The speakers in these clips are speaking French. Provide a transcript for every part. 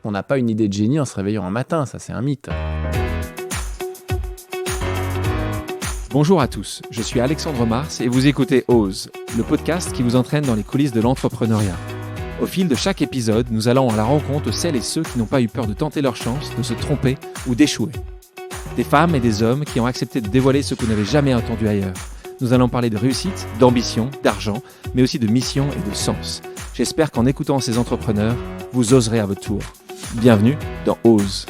On n'a pas une idée de génie en se réveillant un matin, ça c'est un mythe. Bonjour à tous, je suis Alexandre Mars et vous écoutez Ose, le podcast qui vous entraîne dans les coulisses de l'entrepreneuriat. Au fil de chaque épisode, nous allons à la rencontre de celles et ceux qui n'ont pas eu peur de tenter leur chance, de se tromper ou d'échouer. Des femmes et des hommes qui ont accepté de dévoiler ce que vous n'avez jamais entendu ailleurs. Nous allons parler de réussite, d'ambition, d'argent, mais aussi de mission et de sens. J'espère qu'en écoutant ces entrepreneurs, vous oserez à votre tour. Bienvenue dans Ose.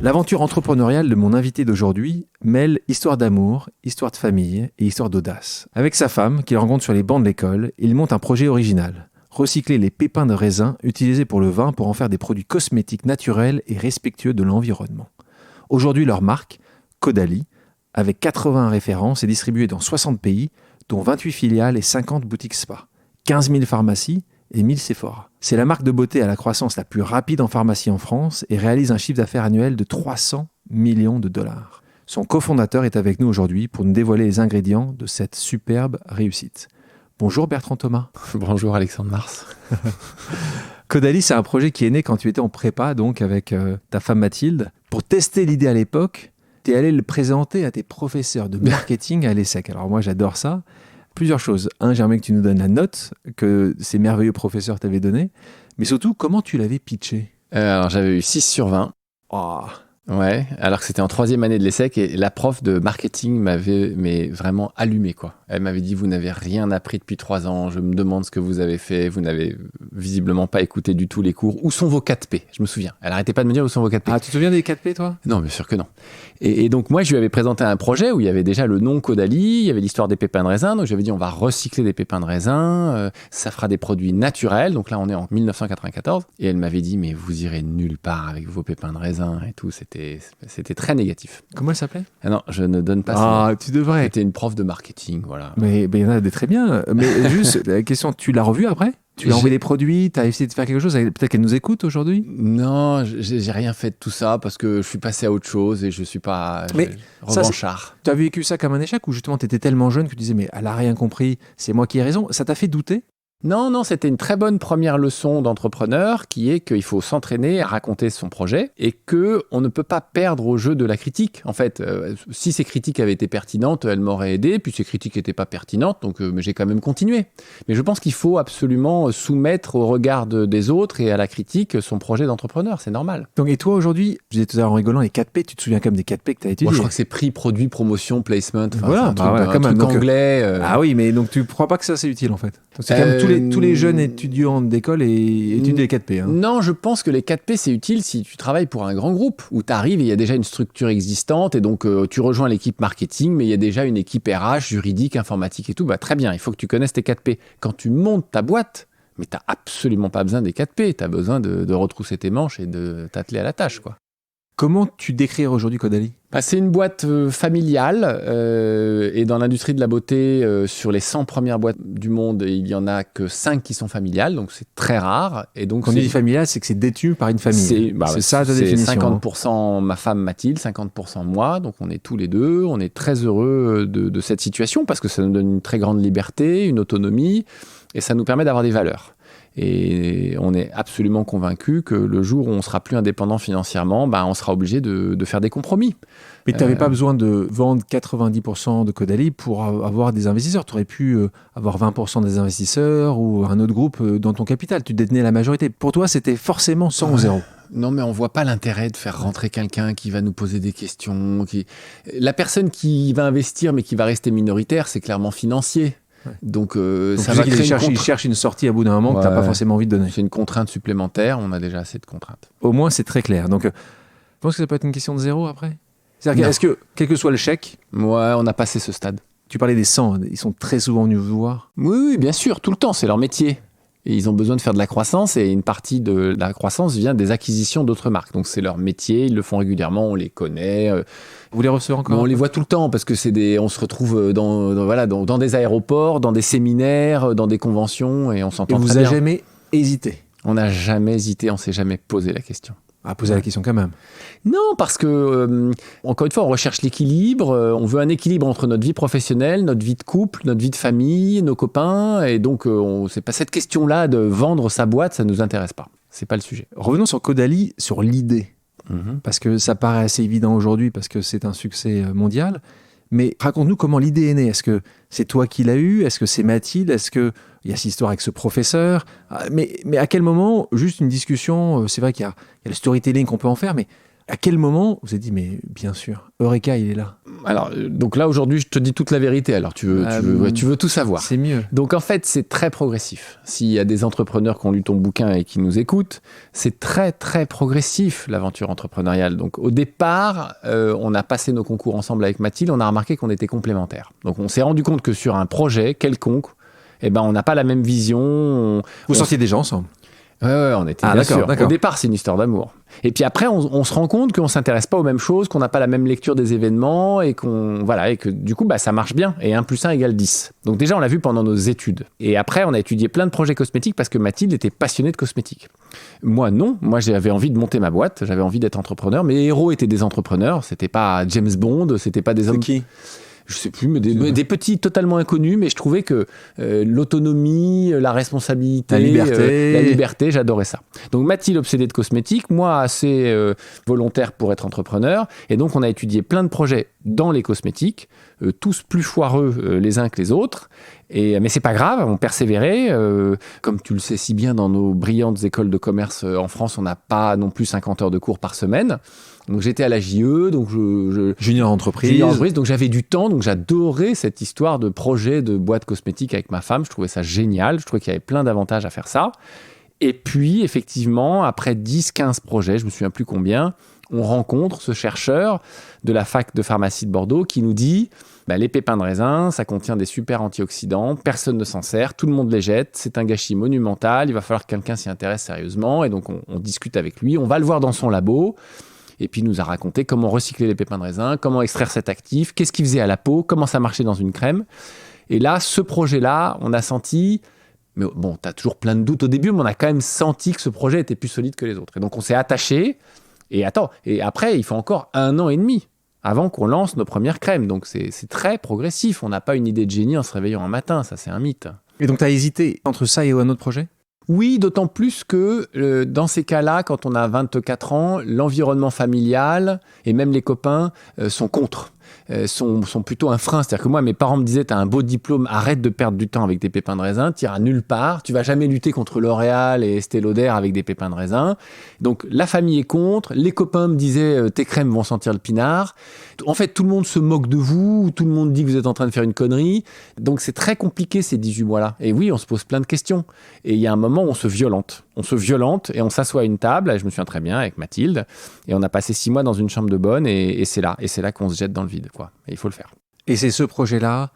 L'aventure entrepreneuriale de mon invité d'aujourd'hui mêle histoire d'amour, histoire de famille et histoire d'audace. Avec sa femme, qu'il rencontre sur les bancs de l'école, il monte un projet original. Recycler les pépins de raisin utilisés pour le vin pour en faire des produits cosmétiques naturels et respectueux de l'environnement. Aujourd'hui, leur marque, Caudalie, avec 80 références, est distribuée dans 60 pays, dont 28 filiales et 50 boutiques spa, 15 000 pharmacies et 1000 Sephora. C'est la marque de beauté à la croissance la plus rapide en pharmacie en France et réalise un chiffre d'affaires annuel de 300 millions de dollars. Son cofondateur est avec nous aujourd'hui pour nous dévoiler les ingrédients de cette superbe réussite. Bonjour Bertrand Thomas. Bonjour Alexandre Mars. Caudalie, c'est un projet qui est né quand tu étais en prépa, donc avec ta femme Mathilde. Pour tester l'idée à l'époque, tu es allé le présenter à tes professeurs de marketing à l'ESSEC. Alors moi, j'adore ça. Plusieurs choses. Un, j'aimerais que tu nous donnes la note que ces merveilleux professeurs t'avaient donnée. Mais surtout, comment tu l'avais pitché ? Alors j'avais eu 6 sur 20. Oh. Ouais, alors que c'était en 3e année de l'ESSEC et la prof de marketing m'avait vraiment allumé, quoi. Elle m'avait dit, vous n'avez rien appris depuis 3 ans, je me demande ce que vous avez fait, vous n'avez visiblement pas écouté du tout les cours. Où sont vos 4P ? Je me souviens. Elle arrêtait pas de me dire où sont vos 4P. Ah, tu te souviens des 4P, toi ? Non, bien sûr que non. Et donc moi, je lui avais présenté un projet où il y avait déjà le nom Caudalie, il y avait l'histoire des pépins de raisin, donc j'avais dit, on va recycler des pépins de raisin, ça fera des produits naturels, donc là on est en 1994, et elle m'avait dit, mais vous irez nulle part avec vos pépins de raisin et tout, c'était très négatif. Comment elle s'appelait ? Ah non, je ne donne pas ça. Ah, tu devrais. C'était une prof de marketing, voilà. Mais il y en a des très bien. Mais juste, la question, tu l'as revue après ? Tu lui as envoyé des produits, tu as essayé de faire quelque chose, peut-être qu'elle nous écoute aujourd'hui ? Non, j'ai rien fait de tout ça parce que je suis passé à autre chose et je suis pas revanchard. Tu as vécu ça comme un échec ou justement tu étais tellement jeune que tu disais mais elle a rien compris, c'est moi qui ai raison. Ça t'a fait douter ? Non, c'était une très bonne première leçon d'entrepreneur qui est qu'il faut s'entraîner à raconter son projet et qu'on ne peut pas perdre au jeu de la critique. En fait, si ces critiques avaient été pertinentes, elles m'auraient aidé, puis ces critiques n'étaient pas pertinentes, donc j'ai quand même continué. Mais je pense qu'il faut absolument soumettre au regard des autres et à la critique son projet d'entrepreneur, c'est normal. Donc, et toi aujourd'hui, je disais tout à l'heure en rigolant, les 4P, tu te souviens quand même des 4P que tu as étudiés ? Moi, je crois que c'est prix, produit, promotion, placement, voilà, un truc anglais. Ah oui, mais donc tu ne crois pas que ça c'est utile en fait ? Donc, c'est quand même tous les jeunes étudiants d'école et étudient les 4P. Hein. Non, je pense que les 4P, c'est utile si tu travailles pour un grand groupe, où tu arrives et il y a déjà une structure existante, et donc tu rejoins l'équipe marketing, mais il y a déjà une équipe RH, juridique, informatique et tout. Bah, très bien, il faut que tu connaisses tes 4P. Quand tu montes ta boîte, mais tu n'as absolument pas besoin des 4P, tu as besoin de retrousser tes manches et de t'atteler à la tâche, quoi. Comment tu décrirais aujourd'hui Caudalie ? C'est une boîte familiale et dans l'industrie de la beauté, sur les 100 premières boîtes du monde, il n'y en a que 5 qui sont familiales, donc c'est très rare. Et donc, quand on dit familial, c'est que c'est détenu par une famille. C'est ça ta définition. C'est 50% ma femme Mathilde, 50% moi, donc on est tous les deux, on est très heureux de cette situation parce que ça nous donne une très grande liberté, une autonomie et ça nous permet d'avoir des valeurs. Et on est absolument convaincu que le jour où on sera plus indépendant financièrement, on sera obligé de faire des compromis. Mais tu n'avais pas besoin de vendre 90% de Caudalie pour avoir des investisseurs. Tu aurais pu avoir 20% des investisseurs ou un autre groupe dans ton capital. Tu détenais la majorité. Pour toi, c'était forcément 100 ou 0. Non, mais on voit pas l'intérêt de faire rentrer quelqu'un qui va nous poser des questions. La personne qui va investir mais qui va rester minoritaire, c'est clairement financier. Donc ça va créer il cherche une sortie à bout d'un moment que tu n'as pas forcément envie de donner. C'est une contrainte supplémentaire, on a déjà assez de contraintes. Au moins, c'est très clair. Donc, je pense que ça peut être une question de 0 après. C'est-à-dire est-ce que, quel que soit le chèque... Ouais, on a passé ce stade. Tu parlais des 100, ils sont très souvent venus vous voir. Oui, bien sûr, tout le temps, c'est leur métier. Et ils ont besoin de faire de la croissance et une partie de la croissance vient des acquisitions d'autres marques. Donc c'est leur métier, ils le font régulièrement, on les connaît. Vous les recevez encore ? On les voit tout le temps parce que on se retrouve dans des aéroports, dans des séminaires, dans des conventions et on s'entend très bien. Et vous n'avez jamais hésité ? On n'a jamais hésité, on ne s'est jamais posé la question. À poser la question quand même. Non, parce que, encore une fois, on recherche l'équilibre, on veut un équilibre entre notre vie professionnelle, notre vie de couple, notre vie de famille, nos copains, et donc c'est pas cette question-là de vendre sa boîte, ça nous intéresse pas. C'est pas le sujet. Revenons sur Caudalie, sur l'idée. Parce que ça paraît assez évident aujourd'hui, parce que c'est un succès mondial. Mais raconte-nous comment l'idée est née. Est-ce que c'est toi qui l'as eue? Est-ce que c'est Mathilde? Est-ce qu'il y a cette histoire avec ce professeur? Mais à quel moment, juste une discussion, c'est vrai qu'il y a le storytelling qu'on peut en faire, mais à quel moment vous avez dit, mais bien sûr, Eureka, il est là? Alors, donc là, aujourd'hui, je te dis toute la vérité. Alors, tu veux tout savoir. C'est mieux. Donc, en fait, c'est très progressif. S'il y a des entrepreneurs qui ont lu ton bouquin et qui nous écoutent, c'est très, très progressif, l'aventure entrepreneuriale. Donc, au départ, on a passé nos concours ensemble avec Mathilde. On a remarqué qu'on était complémentaires. Donc, on s'est rendu compte que sur un projet quelconque, on n'a pas la même vision. Vous sortiez déjà ensemble? Ouais, on était bien sûr. Au départ, c'est une histoire d'amour. Et puis après, on se rend compte qu'on ne s'intéresse pas aux mêmes choses, qu'on n'a pas la même lecture des événements et que du coup, ça marche bien. Et 1 + 1 = 10. Donc déjà, on l'a vu pendant nos études. Et après, on a étudié plein de projets cosmétiques parce que Mathilde était passionnée de cosmétiques. Moi, non. Moi, j'avais envie de monter ma boîte. J'avais envie d'être entrepreneur. Mes héros étaient des entrepreneurs. C'était pas James Bond. C'était pas des hommes... C'est qui? Je sais plus, mais des petits totalement inconnus, mais je trouvais que l'autonomie, la responsabilité, la liberté, j'adorais ça. Donc Mathilde obsédée de cosmétiques, moi assez volontaire pour être entrepreneur, et donc on a étudié plein de projets dans les cosmétiques, tous plus foireux les uns que les autres, mais c'est pas grave, on persévérait. Comme tu le sais si bien, dans nos brillantes écoles de commerce en France, on n'a pas non plus 50 heures de cours par semaine. Donc j'étais à la JE, donc Junior entreprise, donc j'avais du temps, donc j'adorais cette histoire de projet de boîte cosmétique avec ma femme. Je trouvais ça génial, je trouvais qu'il y avait plein d'avantages à faire ça. Et puis effectivement, après 10-15 projets, je me souviens plus combien, on rencontre ce chercheur de la fac de pharmacie de Bordeaux qui nous dit les pépins de raisin, ça contient des super antioxydants, personne ne s'en sert, tout le monde les jette, c'est un gâchis monumental, il va falloir que quelqu'un s'y intéresse sérieusement. Et donc on discute avec lui, on va le voir dans son labo. Et puis il nous a raconté comment recycler les pépins de raisin, comment extraire cet actif, qu'est-ce qu'il faisait à la peau, comment ça marchait dans une crème. Et là, ce projet-là, on a senti... Mais bon, tu as toujours plein de doutes au début, mais on a quand même senti que ce projet était plus solide que les autres. Et donc on s'est attaché. Et après, il faut encore 1 an et demi avant qu'on lance nos premières crèmes. Donc c'est très progressif. On n'a pas une idée de génie en se réveillant un matin. Ça, c'est un mythe. Et donc tu as hésité entre ça et un autre projet? Oui, d'autant plus que dans ces cas-là, quand on a 24 ans, l'environnement familial et même les copains sont contre. Sont plutôt un frein. C'est-à-dire que moi, mes parents me disaient, t'as un beau diplôme, arrête de perdre du temps avec des pépins de raisin, t'iras nulle part, tu vas jamais lutter contre L'Oréal et Estée Lauder avec des pépins de raisin. Donc la famille est contre, les copains me disaient, tes crèmes vont sentir le pinard. En fait, tout le monde se moque de vous, tout le monde dit que vous êtes en train de faire une connerie. Donc c'est très compliqué ces 18 mois-là. Et oui, on se pose plein de questions. Et il y a un moment où on se violente. Et on s'assoit à une table, et je me souviens très bien, avec Mathilde, et on a passé 6 mois dans une chambre de bonne, et c'est là qu'on se jette dans le vide, quoi. Et il faut le faire. Et c'est ce projet-là,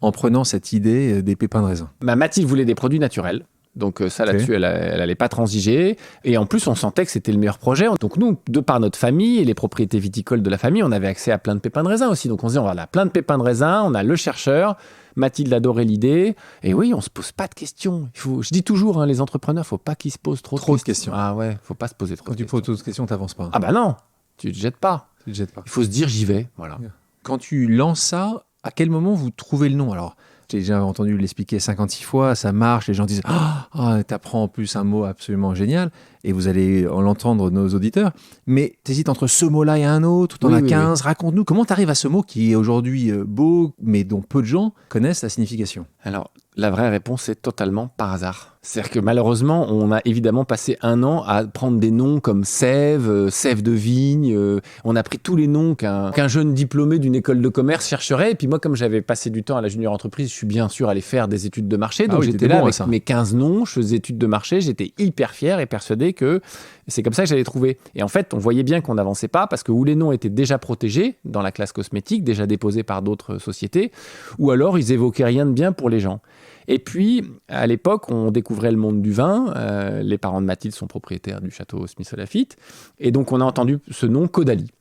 en prenant cette idée des pépins de raisin. Mathilde voulait des produits naturels. Donc ça, là-dessus, elle n'allait pas transiger. Et en plus, on sentait que c'était le meilleur projet. Donc nous, de par notre famille et les propriétés viticoles de la famille, on avait accès à plein de pépins de raisin aussi. Donc on se dit, on a plein de pépins de raisin, on a le chercheur. Mathilde adorait l'idée. Et oui, on ne se pose pas de questions. Je dis toujours, les entrepreneurs, il ne faut pas qu'ils se posent trop de questions. Ah ouais, il ne faut pas se poser trop de questions. Quand tu poses trop de questions, tu n'avances pas. Ah bah non, tu ne te jettes pas. Il faut se dire, j'y vais. Voilà. Quand tu lances ça, à quel moment vous trouvez le nom? Alors, j'ai déjà entendu l'expliquer 56 fois, ça marche, les gens disent « Ah, t'apprends en plus un mot absolument génial » et vous allez l'entendre, nos auditeurs. Mais t'hésites entre ce mot-là et un autre, t'en as 15. Oui. Raconte-nous, comment t'arrives à ce mot qui est aujourd'hui beau, mais dont peu de gens connaissent la signification? Alors, la vraie réponse, c'est totalement par hasard. C'est-à-dire que malheureusement, on a évidemment passé 1 an à prendre des noms comme Sève, Sève de Vigne. On a pris tous les noms qu'un jeune diplômé d'une école de commerce chercherait. Et puis moi, comme j'avais passé du temps à la junior entreprise, je suis bien sûr allé faire des études de marché. Donc j'étais là avec mes 15 noms, je faisais études de marché. J'étais hyper fier et persuadé que c'est comme ça que j'allais trouver. Et en fait, on voyait bien qu'on n'avançait pas parce que ou les noms étaient déjà protégés dans la classe cosmétique, déjà déposés par d'autres sociétés, ou alors ils évoquaient rien de bien pour les gens. Et puis, à l'époque, on découvrait le monde du vin. Les parents de Mathilde sont propriétaires du château Smith-Lafitte. Et donc, on a entendu ce nom Caudalie.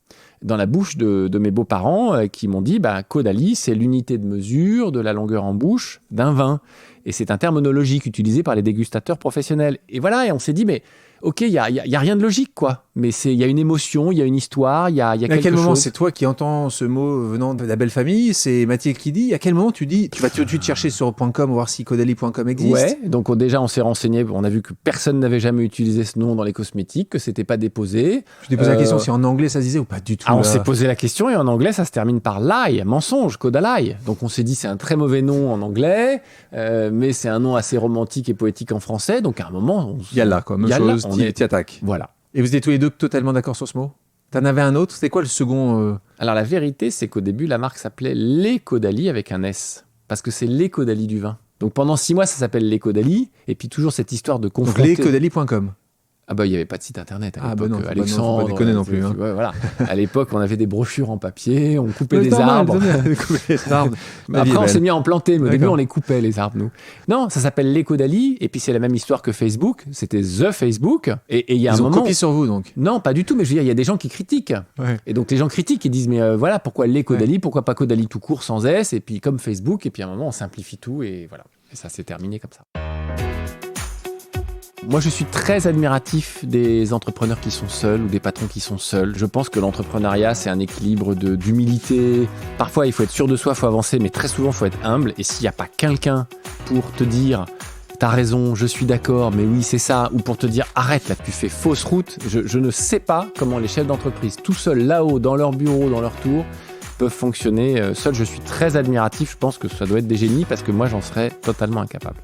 dans la bouche de mes beaux-parents qui m'ont dit Caudalie, c'est l'unité de mesure de la longueur en bouche d'un vin. Et c'est un terme onologique utilisé par les dégustateurs professionnels. Et voilà, et on s'est dit, mais ok, il y a rien de logique, quoi. Mais il y a une émotion, il y a une histoire, il y a quelque chose. À quel moment c'est toi qui entends ce mot venant de la belle famille? C'est Mathilde qui dit. À quel moment tu dis, tu vas tout de suite chercher sur .com voir si caudalie.com existe? Ouais, donc déjà on s'est renseigné, on a vu que personne n'avait jamais utilisé ce nom dans les cosmétiques, que c'était pas déposé. Je t'ai posé la question si en anglais ça se disait ou pas du tout. On s'est posé la question et en anglais ça se termine par lie, mensonge, Caudalie. Donc on s'est dit c'est un très mauvais nom en anglais, mais c'est un nom assez romantique et poétique en français. Donc à un moment, il y a là quoi, même chose, t'y attaques. Voilà. Et vous étiez tous les deux totalement d'accord sur ce mot? T'en avais un autre? C'était quoi le second Alors la vérité, c'est qu'au début, la marque s'appelait Les Caudalie avec un S. Parce que c'est les Caudalie du vin. Donc pendant 6 mois, ça s'appelle Les Caudalie. Et puis toujours cette histoire de confronter... Donc lescaudalie.com. Ah il n'y avait pas de site internet à l'époque. Non, Alexandre, faut pas déconner non plus. Hein. Ouais, voilà. À l'époque, on avait des brochures en papier, on coupait des arbres. Après, on s'est mis à en planter, mais au début, on les coupait, les arbres, nous. Non, ça s'appelle Les Caudalie, et puis c'est la même histoire que Facebook. C'était The Facebook. Et il y a un moment... Ils ont copié sur vous, donc? Non, pas du tout, mais je veux dire, il y a des gens qui critiquent. Ouais. Et donc, les gens critiquent, ils disent, mais voilà, pourquoi Les Caudalie, pourquoi pas Caudalie tout court sans S, et puis comme Facebook, et puis à un moment, on simplifie tout, et voilà. Et ça s'est terminé comme ça. Moi, je suis très admiratif des entrepreneurs qui sont seuls ou des patrons qui sont seuls. Je pense que l'entrepreneuriat, c'est un équilibre d'humilité. Parfois, il faut être sûr de soi, il faut avancer, mais très souvent, il faut être humble. Et s'il n'y a pas quelqu'un pour te dire « t'as raison, je suis d'accord, mais oui, c'est ça », ou pour te dire « arrête, là, tu fais fausse route », je ne sais pas comment les chefs d'entreprise, tout seuls, là-haut, dans leur bureau, dans leur tour, peuvent fonctionner seuls. Je suis très admiratif. Je pense que ça doit être des génies parce que moi, j'en serais totalement incapable.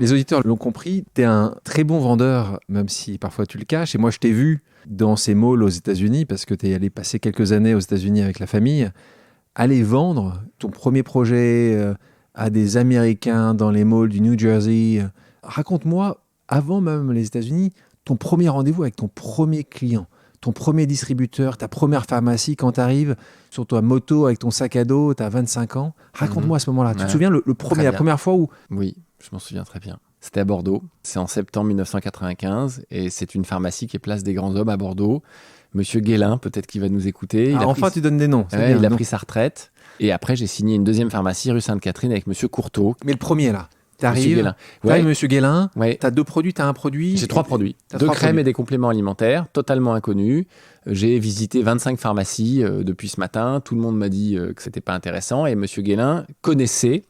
Les auditeurs l'ont compris, tu es un très bon vendeur, même si parfois tu le caches. Et moi, je t'ai vu dans ces malls aux États-Unis, parce que tu es allé passer quelques années aux États-Unis avec la famille, aller vendre ton premier projet à des Américains dans les malls du New Jersey. Raconte-moi, avant même les États-Unis, ton premier rendez-vous avec ton premier client, ton premier distributeur, ta première pharmacie, quand tu arrives sur ta moto avec ton sac à dos, tu as 25 ans. Raconte-moi à ce moment-là. Tu te souviens la première fois où... Oui. Je m'en souviens très bien. C'était à Bordeaux. C'est en septembre 1995 et c'est une pharmacie qui est place des Grands Hommes à Bordeaux. Monsieur Guélin, peut-être qu'il va nous écouter. Tu donnes des noms. Il a pris sa retraite. Et après, j'ai signé une deuxième pharmacie rue Sainte-Catherine avec Monsieur Courteau. Mais le premier, là, t'arrives, Monsieur Guélin, t'as 2 produits, t'as un produit. J'ai 3 produits. 2 crèmes et des compléments alimentaires, totalement inconnus. J'ai visité 25 pharmacies depuis ce matin. Tout le monde m'a dit que c'était pas intéressant. Et Monsieur Guélin connaissait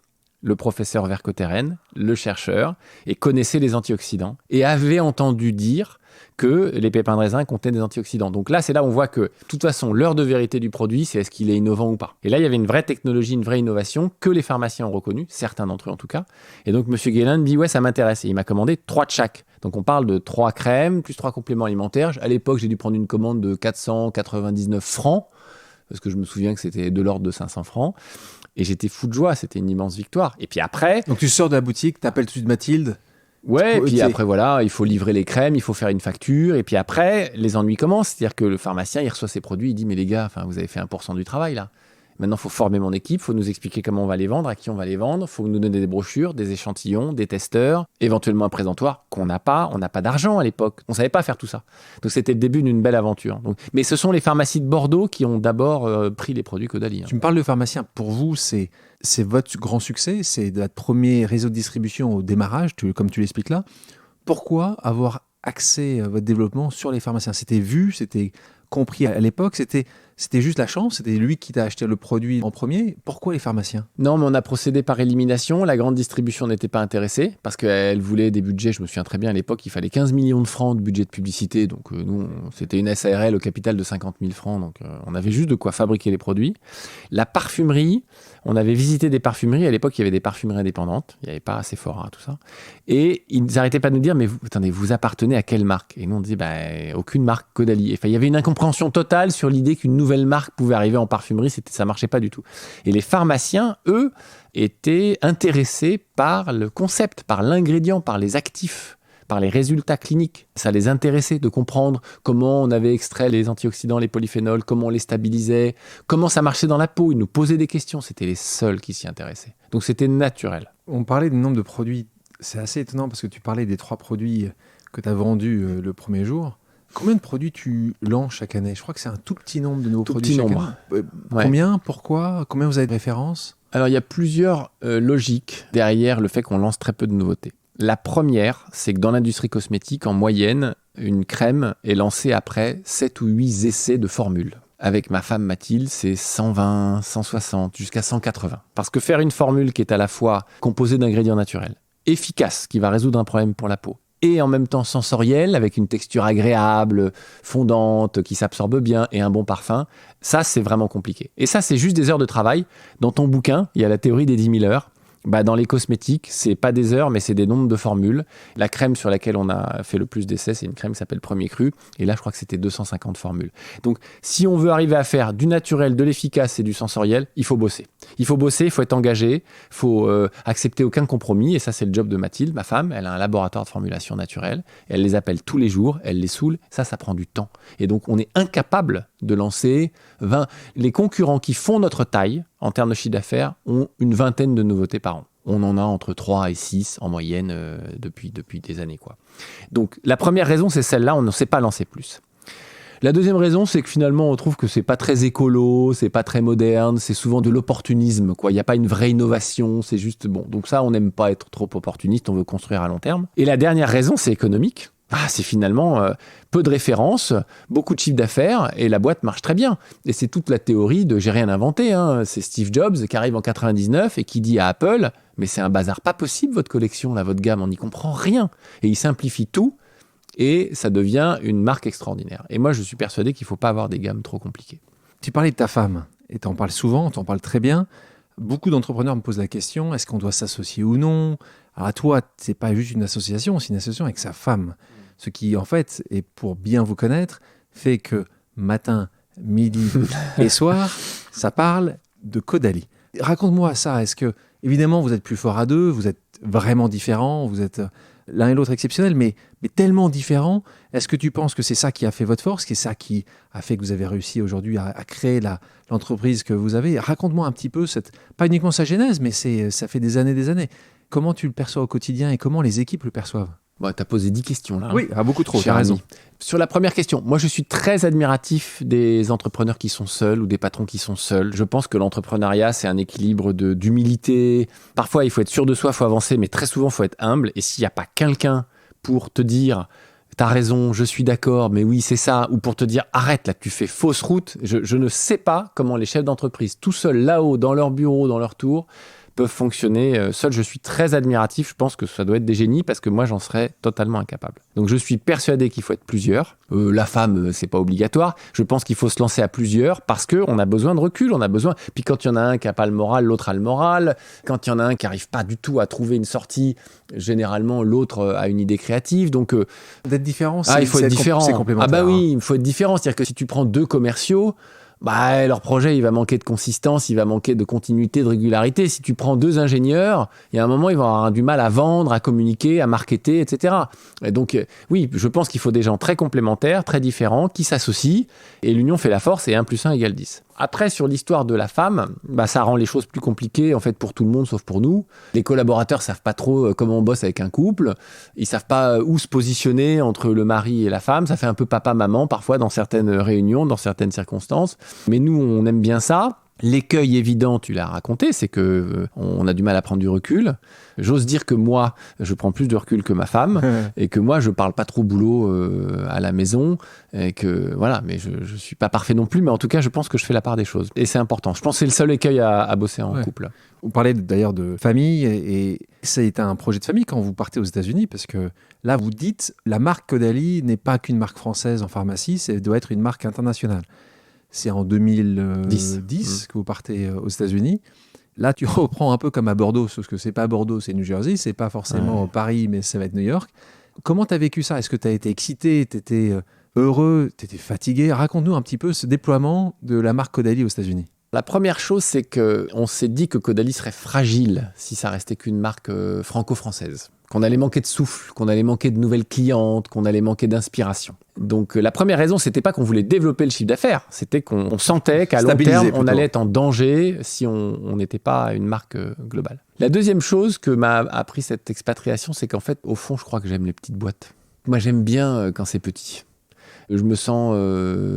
le professeur Vercauteren, le chercheur, et connaissait les antioxydants, et avait entendu dire que les pépins de raisin contenaient des antioxydants. Donc là, c'est là où on voit que, de toute façon, l'heure de vérité du produit, c'est est-ce qu'il est innovant ou pas. Et là, il y avait une vraie technologie, une vraie innovation que les pharmaciens ont reconnue, certains d'entre eux en tout cas. Et donc, M. Guélin me dit, ouais, ça m'intéresse. Et il m'a commandé 3 de chaque. Donc on parle de 3 crèmes, plus 3 compléments alimentaires. À l'époque, j'ai dû prendre une commande de 499 francs, parce que je me souviens que c'était de l'ordre de 500 francs. Et j'étais fou de joie, c'était une immense victoire. Et puis après... Donc tu sors de la boutique, t'appelles tout de suite Mathilde. Ouais, et puis après voilà, il faut livrer les crèmes, il faut faire une facture. Et puis après, les ennuis commencent. C'est-à-dire que le pharmacien, il reçoit ses produits, il dit « Mais les gars, vous avez fait 1% du travail là. Maintenant, il faut former mon équipe, il faut nous expliquer comment on va les vendre, à qui on va les vendre. Il faut nous donner des brochures, des échantillons, des testeurs, éventuellement un présentoir qu'on n'a pas. On n'a pas d'argent à l'époque. On ne savait pas faire tout ça. Donc c'était le début d'une belle aventure. Mais ce sont les pharmacies de Bordeaux qui ont d'abord pris les produits Caudalie. Tu me parles de pharmacien. Pour vous, c'est votre grand succès, c'est votre premier réseau de distribution au démarrage, comme tu l'expliques là. Pourquoi avoir axé votre développement sur les pharmaciens? C'était vu, c'était compris à l'époque, c'était juste la chance, c'était lui qui t'a acheté le produit en premier. Pourquoi les pharmaciens? Non, mais on a procédé par élimination. La grande distribution n'était pas intéressée parce qu'elle voulait des budgets, je me souviens très bien à l'époque, il fallait 15 millions de francs de budget de publicité. Donc nous, c'était une SARL au capital de 50 000 francs. Donc on avait juste de quoi fabriquer les produits. La parfumerie, on avait visité des parfumeries. À l'époque, il y avait des parfumeries indépendantes. Il n'y avait pas Sephora, tout ça. Et ils n'arrêtaient pas de nous dire, mais vous appartenez à quelle marque? Et nous, on disait, aucune marque Caudalie. Enfin, il y avait une incompréhension totale sur l'idée qu'une nouvelle marque pouvait arriver en parfumerie. Ça marchait pas du tout. Et les pharmaciens, eux, étaient intéressés par le concept, par l'ingrédient, par les actifs, par les résultats cliniques. Ça les intéressait de comprendre comment on avait extrait les antioxydants, les polyphénols, comment on les stabilisait, comment ça marchait dans la peau. Ils nous posaient des questions. C'était les seuls qui s'y intéressaient. Donc c'était naturel. On parlait du nombre de produits. C'est assez étonnant parce que tu parlais des 3 produits que tu as vendus le premier jour. Combien de produits tu lances chaque année? Je crois que c'est un tout petit nombre de nouveaux produits chaque nombre. année. Ouais. Combien? Pourquoi? Combien vous avez de références? Alors, il y a plusieurs logiques derrière le fait qu'on lance très peu de nouveautés. La première, c'est que dans l'industrie cosmétique, en moyenne, une crème est lancée après 7 ou 8 essais de formule. Avec ma femme Mathilde, c'est 120, 160, jusqu'à 180. Parce que faire une formule qui est à la fois composée d'ingrédients naturels, efficace, qui va résoudre un problème pour la peau, et en même temps sensorielle, avec une texture agréable, fondante, qui s'absorbe bien, et un bon parfum, ça, c'est vraiment compliqué. Et ça, c'est juste des heures de travail. Dans ton bouquin, il y a la théorie des 10 000 heures. Dans les cosmétiques, c'est pas des heures, mais c'est des nombres de formules. La crème sur laquelle on a fait le plus d'essais, c'est une crème qui s'appelle Premier Cru. Et là, je crois que c'était 250 formules. Donc, si on veut arriver à faire du naturel, de l'efficace et du sensoriel, il faut bosser. Il faut bosser, il faut être engagé, il faut accepter aucun compromis. Et ça, c'est le job de Mathilde, ma femme. Elle a un laboratoire de formulation naturelle. Elle les appelle tous les jours, elle les saoule. Ça prend du temps. Et donc, on est incapable de lancer 20. Les concurrents qui font notre taille, en termes de chiffre d'affaires, ont une vingtaine de nouveautés par an. On en a entre 3 et 6 en moyenne depuis des années, quoi. Donc, la première raison, c'est celle-là, on ne sait pas lancer plus. La deuxième raison, c'est que finalement, on trouve que c'est pas très écolo, c'est pas très moderne, c'est souvent de l'opportunisme, quoi. Il n'y a pas une vraie innovation, c'est juste bon. Donc ça, on n'aime pas être trop opportuniste, on veut construire à long terme. Et la dernière raison, c'est économique. C'est finalement peu de références, beaucoup de chiffre d'affaires et la boîte marche très bien. Et c'est toute la théorie de j'ai rien inventé. C'est Steve Jobs qui arrive en 99 et qui dit à Apple « Mais c'est un bazar pas possible votre collection, là, votre gamme, on n'y comprend rien. » Et il simplifie tout et ça devient une marque extraordinaire. Et moi, je suis persuadé qu'il ne faut pas avoir des gammes trop compliquées. Tu parlais de ta femme et tu en parles souvent, tu en parles très bien. Beaucoup d'entrepreneurs me posent la question, est-ce qu'on doit s'associer ou non? Alors à toi, c'est pas juste une association, c'est une association avec sa femme. Ce qui, en fait, et pour bien vous connaître, fait que matin, midi et soir, ça parle de Caudalie. Raconte-moi ça. Est-ce que, évidemment, vous êtes plus forts à deux, vous êtes vraiment différents, vous êtes l'un et l'autre exceptionnels, mais tellement différents. Est-ce que tu penses que c'est ça qui a fait votre force, c'est ça qui a fait que vous avez réussi aujourd'hui à créer l'entreprise que vous avez? Raconte-moi un petit peu, pas uniquement sa genèse, mais ça fait des années. Comment tu le perçois au quotidien et comment les équipes le perçoivent? Tu as posé 10 questions là. Oui, beaucoup trop, tu as raison. Sur la première question, moi je suis très admiratif des entrepreneurs qui sont seuls ou des patrons qui sont seuls. Je pense que l'entrepreneuriat, c'est un équilibre d'humilité. Parfois, il faut être sûr de soi, il faut avancer, mais très souvent, il faut être humble. Et s'il n'y a pas quelqu'un pour te dire « T'as raison, je suis d'accord, mais oui, c'est ça », ou pour te dire « Arrête, là, tu fais fausse route », je ne sais pas comment les chefs d'entreprise, tout seuls là-haut, dans leur bureau, dans leur tour, peuvent fonctionner seuls. Je suis très admiratif, je pense que ça doit être des génies parce que moi j'en serais totalement incapable. Donc je suis persuadé qu'il faut être plusieurs. La femme, c'est pas obligatoire. Je pense qu'il faut se lancer à plusieurs parce qu'on a besoin de recul, on a besoin. Puis quand il y en a un qui n'a pas le moral, l'autre a le moral. Quand il y en a un qui n'arrive pas du tout à trouver une sortie, généralement l'autre a une idée créative. Donc d'être différent, il faut être différent. C'est complémentaire. Oui, il faut être différent. C'est-à-dire que si tu prends deux commerciaux, leur projet, il va manquer de consistance, il va manquer de continuité, de régularité. Si tu prends deux ingénieurs, il y a un moment, ils vont avoir du mal à vendre, à communiquer, à marketer, etc. Et donc, oui, je pense qu'il faut des gens très complémentaires, très différents, qui s'associent. Et l'union fait la force et 1 + 1 = 10. Après, sur l'histoire de la femme, ça rend les choses plus compliquées, en fait, pour tout le monde, sauf pour nous. Les collaborateurs savent pas trop comment on bosse avec un couple. Ils savent pas où se positionner entre le mari et la femme. Ça fait un peu papa-maman, parfois, dans certaines réunions, dans certaines circonstances. Mais nous, on aime bien ça. L'écueil évident, tu l'as raconté, c'est que on a du mal à prendre du recul. J'ose dire que moi, je prends plus de recul que ma femme et que moi, je parle pas trop boulot à la maison et que voilà, mais je suis pas parfait non plus, mais en tout cas, je pense que je fais la part des choses et c'est important. Je pense que c'est le seul écueil à bosser en couple. Vous parlez d'ailleurs de famille et ça a été un projet de famille quand vous partez aux États-Unis parce que là, vous dites la marque Caudalie n'est pas qu'une marque française en pharmacie, ça doit être une marque internationale. C'est en 2010 que vous partez aux États-Unis. Là, tu reprends un peu comme à Bordeaux, sauf que c'est pas Bordeaux, c'est New Jersey, c'est pas forcément Paris, mais ça va être New York. Comment tu as vécu ça? Est-ce que tu as été excité, tu étais heureux, tu étais fatigué? Raconte-nous un petit peu ce déploiement de la marque Caudalie aux États-Unis. La première chose, c'est qu'on s'est dit que Caudalie serait fragile si ça restait qu'une marque franco-française. Qu'on allait manquer de souffle, qu'on allait manquer de nouvelles clientes, qu'on allait manquer d'inspiration. Donc la première raison, c'était pas qu'on voulait développer le chiffre d'affaires, c'était qu'on sentait qu'à long terme, on allait être en danger si on n'était pas une marque globale. La deuxième chose que m'a appris cette expatriation, c'est qu'en fait, au fond, je crois que j'aime les petites boîtes. Moi, j'aime bien quand c'est petit. Je me sens